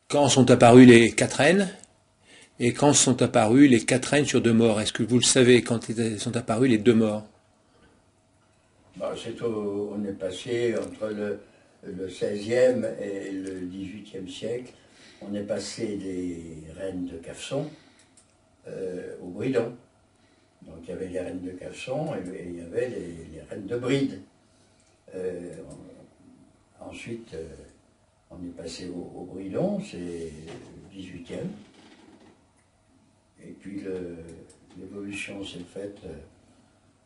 quand sont apparues les 4 rennes et quand sont apparues les 4 rennes sur 2 morts. Est-ce que vous le savez quand sont apparus les 2 morts? Bah, on est passé entre le XVIe et le XVIIIe siècle, on est passé des rennes de Cavson au Bridon. Donc il y avait les rennes de Cavson et il y avait les rennes de Bride. Ensuite, on est passé au Bridon, c'est le XVIIIe. Et puis l'évolution s'est faite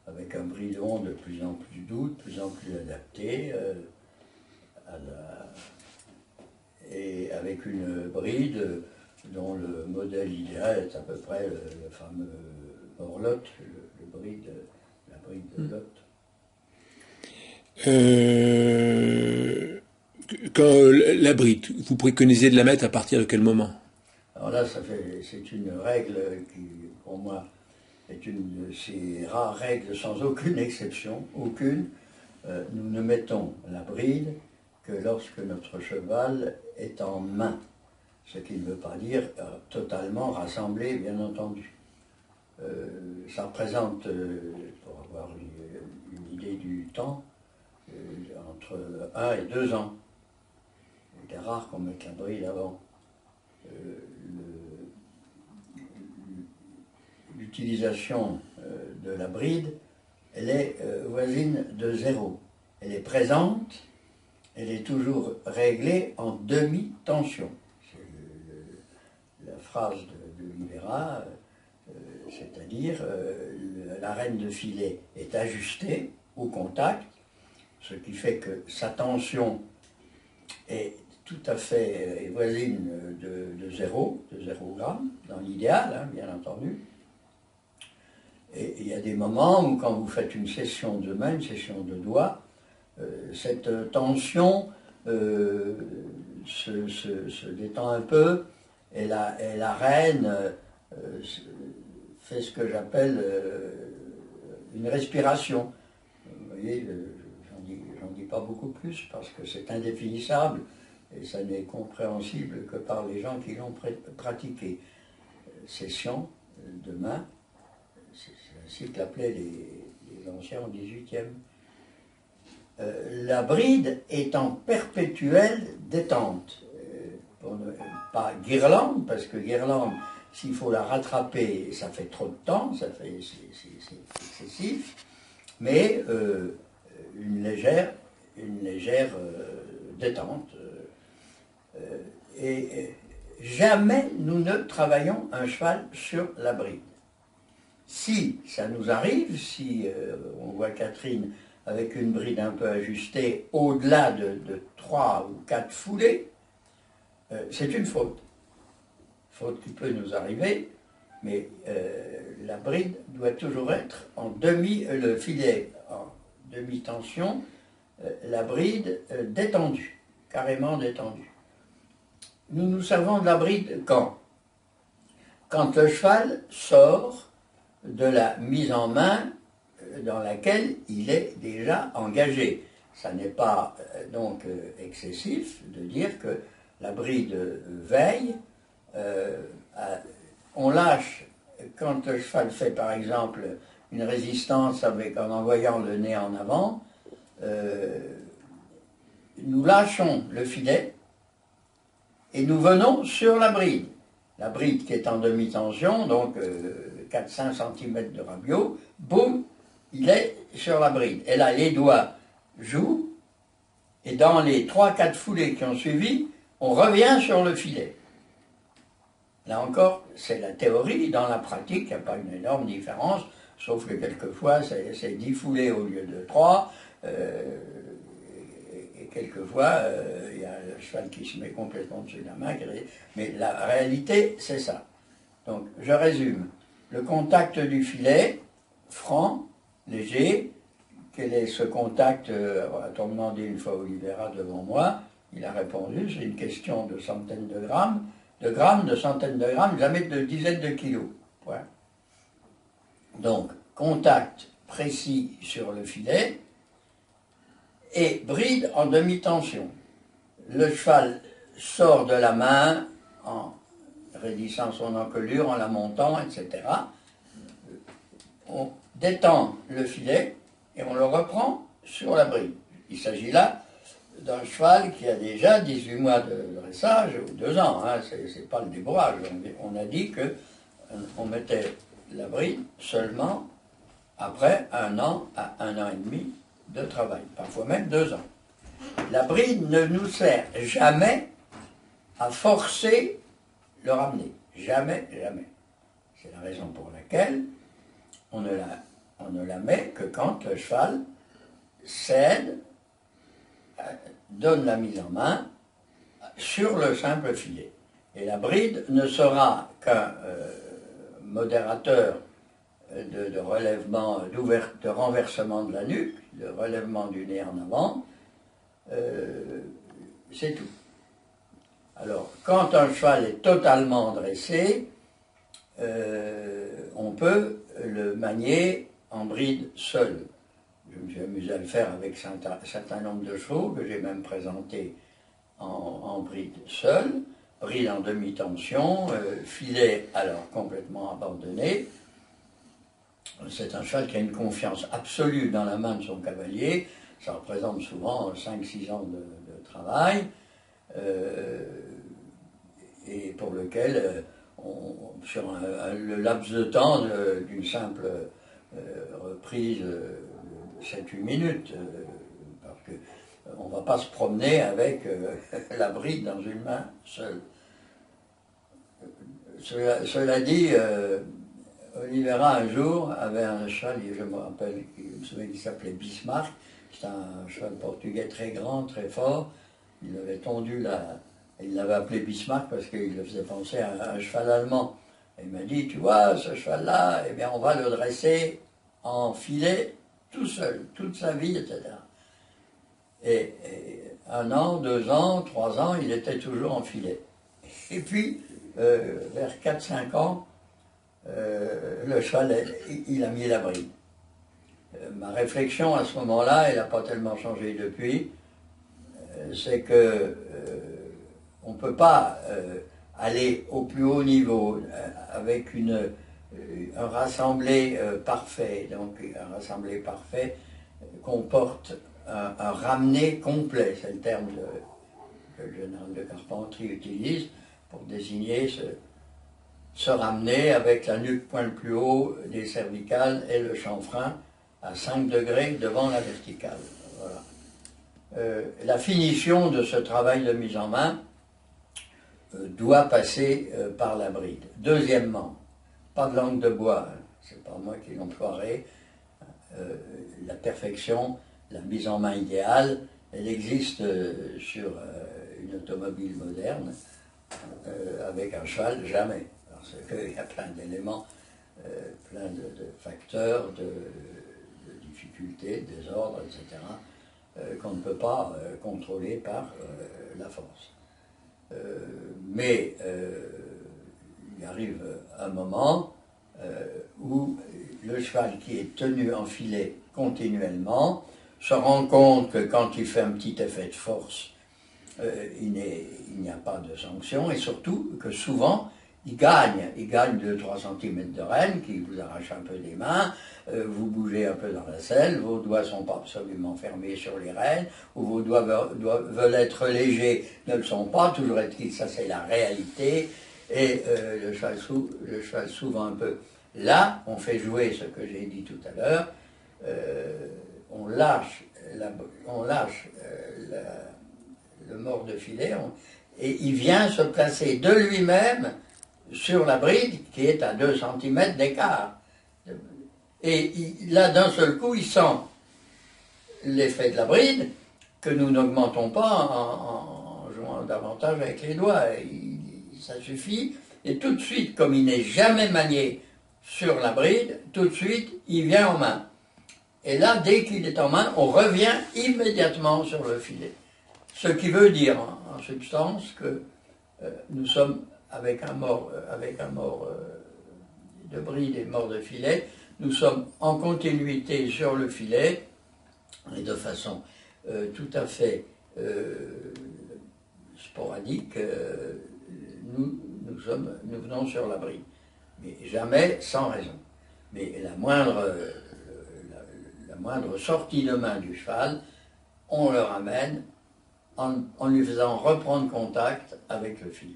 avec un bridon de plus en plus doux, de plus en plus adapté, et avec une bride dont le modèle idéal est à peu près le fameux Morlotte, la bride de Lot. Quand la bride, vous préconisez de la mettre à partir de quel moment? Alors là, c'est une règle qui, pour moi, est une de ces rares règles sans aucune exception, aucune. Nous ne mettons la bride que lorsque notre cheval est en main, ce qui ne veut pas dire totalement rassemblé, bien entendu. Ça représente, pour avoir une idée du temps, entre 1 et 2 ans. Il est rare qu'on mette la bride avant. L'utilisation de la bride, elle est voisine de 0. Elle est présente, elle est toujours réglée en demi-tension. C'est la phrase de Libera, c'est-à-dire la renne de filet est ajustée au contact, ce qui fait que sa tension est tout à fait voisine de 0 gramme, dans l'idéal, hein, bien entendu. Et il y a des moments où, quand vous faites une session de main, une session de doigts, cette tension se détend un peu, et la reine fait ce que j'appelle une respiration. Vous voyez, j'en dis pas beaucoup plus parce que c'est indéfinissable et ça n'est compréhensible que par les gens qui l'ont pratiqué. Session de main, c'est ainsi que l'appelaient les anciens au XVIIIe. La bride est en perpétuelle détente. Pas guirlande, parce que guirlande, s'il faut la rattraper, ça fait trop de temps, c'est excessif, mais une légère détente. Et jamais nous ne travaillons un cheval sur la bride. Si ça nous arrive, si on voit Catherine avec une bride un peu ajustée au-delà de 3 ou 4 foulées, c'est une faute. Faute qui peut nous arriver, mais la bride doit toujours être le filet en demi-tension, la bride détendue, carrément détendue. Nous nous servons de la bride quand le cheval sort de la mise en main dans laquelle il est déjà engagé. Ça n'est pas donc excessif de dire que la bride veille. On lâche quand le cheval fait par exemple une résistance en envoyant le nez en avant. Nous lâchons le filet et nous venons sur la bride. La bride qui est en demi-tension, donc 4-5 cm de rabio, boum, il est sur la bride. Et là, les doigts jouent, et dans les 3-4 foulées qui ont suivi, on revient sur le filet. Là encore, c'est la théorie. Dans la pratique, il n'y a pas une énorme différence, sauf que quelquefois, c'est 10 foulées au lieu de 3, et quelquefois, il y a le cheval qui se met complètement dessus de la main, mais la réalité, c'est ça. Donc, je résume. Le contact du filet, franc, léger. Quel est ce contact? On m'a demandé une fois Olivera devant moi, il a répondu, c'est une question de centaines de grammes, de centaines de grammes, jamais de dizaines de kilos. Point. Donc, contact précis sur le filet et bride en demi-tension. Le cheval sort de la main en raidissant son encolure, en la montant, etc. On détend le filet et on le reprend sur la bride. Il s'agit là d'un cheval qui a déjà 18 mois de dressage, ou 2 ans, hein, c'est pas le débourrage. On a dit qu'on mettait la bride seulement après 1 an à 1 an et demi de travail, parfois même 2 ans. La bride ne nous sert jamais à forcer le ramener. Jamais, jamais. C'est la raison pour laquelle on ne la met que quand le cheval cède, donne la mise en main sur le simple filet. Et la bride ne sera qu'un modérateur de relèvement, de renversement de la nuque, de relèvement du nez en avant, c'est tout. Alors, quand un cheval est totalement dressé, on peut le manier en bride seul. Je me suis amusé à le faire avec un certain nombre de chevaux que j'ai même présentés en bride seul, bride en demi-tension, filet alors complètement abandonné. C'est un cheval qui a une confiance absolue dans la main de son cavalier. Ça représente souvent 5-6 ans de travail, et pour lequel, sur le laps de temps d'une simple reprise de 7-8 minutes, parce qu'on ne va pas se promener avec la bride dans une main seule. Cela dit, Oliveira un jour avait un cheval, je me rappelle, je me souviens qu'il s'appelait Bismarck. C'est un cheval portugais très grand, très fort. Il avait tondu il l'avait appelé Bismarck parce qu'il le faisait penser à un cheval allemand. Et il m'a dit, tu vois, ce cheval-là, eh bien, on va le dresser en filet tout seul, toute sa vie, etc. Et 1 an, 2 ans, 3 ans, il était toujours en filet. Et puis, vers 4-5 ans, le cheval, il a mis la bride. Ma réflexion à ce moment-là, elle n'a pas tellement changé depuis, c'est que on ne peut pas aller au plus haut niveau avec un rassemblé parfait. Donc un rassemblé parfait comporte un ramené complet, c'est le terme que le général de Carpentry utilise pour désigner ce ramener avec la nuque point le plus haut des cervicales et le chanfrein à 5 degrés devant la verticale. Voilà. La finition de ce travail de mise en main doit passer par la bride. Deuxièmement, pas de langue de bois, hein, c'est pas moi qui l'emploierai. La perfection, la mise en main idéale, elle existe sur une automobile moderne, avec un cheval, jamais. Parce qu'il y a plein d'éléments, plein de facteurs, de difficultés, de désordres, etc., qu'on ne peut pas contrôler par la force. Mais il arrive un moment où le cheval qui est tenu en filet continuellement se rend compte que quand il fait un petit effet de force, il n'y a pas de sanction, et surtout que souvent il gagne 2-3 cm de rêne qui vous arrache un peu des mains, vous bougez un peu dans la selle, vos doigts ne sont pas absolument fermés sur les rênes, ou vos doigts veulent être légers, ne le sont pas, toujours est-il, ça c'est la réalité, et le cheval s'ouvre un peu. Là, on fait jouer ce que j'ai dit tout à l'heure, on lâche le mort de filet, et il vient se placer de lui-même sur la bride qui est à 2 cm d'écart. Et là, d'un seul coup, il sent l'effet de la bride que nous n'augmentons pas en jouant davantage avec les doigts. Ça suffit. Et tout de suite, comme il n'est jamais manié sur la bride, tout de suite, il vient en main. Et là, dès qu'il est en main, on revient immédiatement sur le filet. Ce qui veut dire, en substance, que nous sommes avec un mort de bride et mort de filet, nous sommes en continuité sur le filet, et de façon tout à fait sporadique, nous venons sur la bride. Mais jamais sans raison. Mais la moindre sortie de main du cheval, on le ramène en lui faisant reprendre contact avec le filet.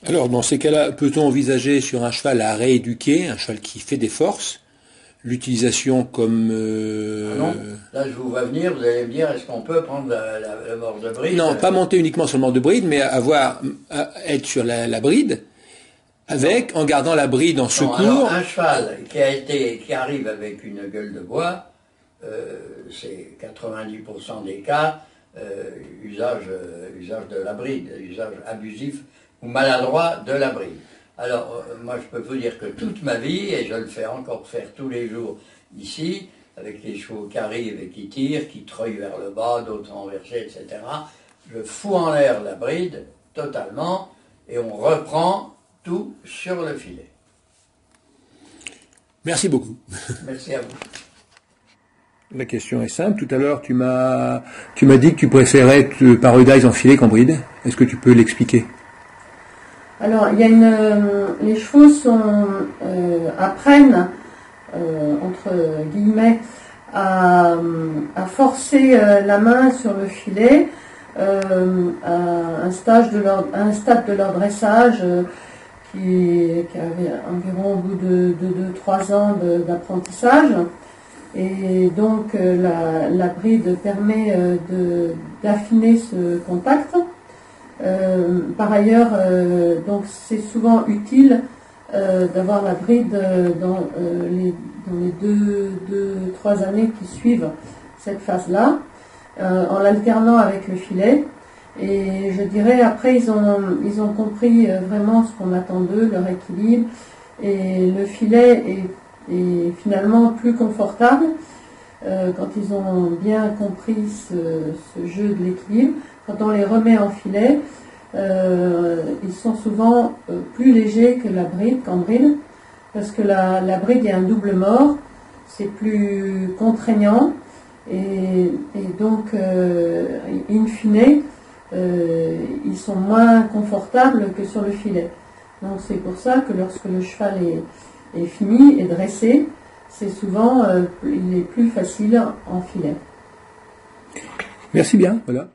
Alors, dans ces cas-là, peut-on envisager sur un cheval à rééduquer, un cheval qui fait des forces, l'utilisation comme... Non, là je vous vois venir, vous allez me dire, est-ce qu'on peut prendre la mort de bride? Non, pas monter uniquement sur le mort de bride, mais être sur la bride, en gardant la bride en secours. Alors, un cheval qui arrive avec une gueule de bois, c'est 90% des cas, usage de la bride, usage abusif ou maladroit de la bride. Alors, moi je peux vous dire que toute ma vie, et je le fais encore faire tous les jours ici, avec les chevaux qui arrivent et qui tirent, qui treuillent vers le bas, d'autres renversés, etc., je fous en l'air la bride totalement et on reprend tout sur le filet. Merci beaucoup. Merci à vous. La question est simple. Tout à l'heure, tu m'as dit que tu préférais parodise en filet qu'en bride. Est-ce que tu peux l'expliquer? Alors, les chevaux apprennent, entre guillemets, à forcer la main sur le filet à un stade de leur dressage qui avait environ au bout de 2-3 ans d'apprentissage. Et donc la bride permet d'affiner ce contact. Par ailleurs, donc c'est souvent utile d'avoir la bride dans les 2-3 années qui suivent cette phase-là, en l'alternant avec le filet. Et je dirais après ils ont compris vraiment ce qu'on attend d'eux, leur équilibre, et le filet est finalement plus confortable quand ils ont bien compris ce jeu de l'équilibre. Quand on les remet en filet, ils sont souvent plus légers que qu'en bride, parce que la bride est un double mort, c'est plus contraignant, et donc in fine, ils sont moins confortables que sur le filet. Donc c'est pour ça que lorsque le cheval est fini et dressé, c'est souvent il est plus facile en filet. Merci bien, voilà.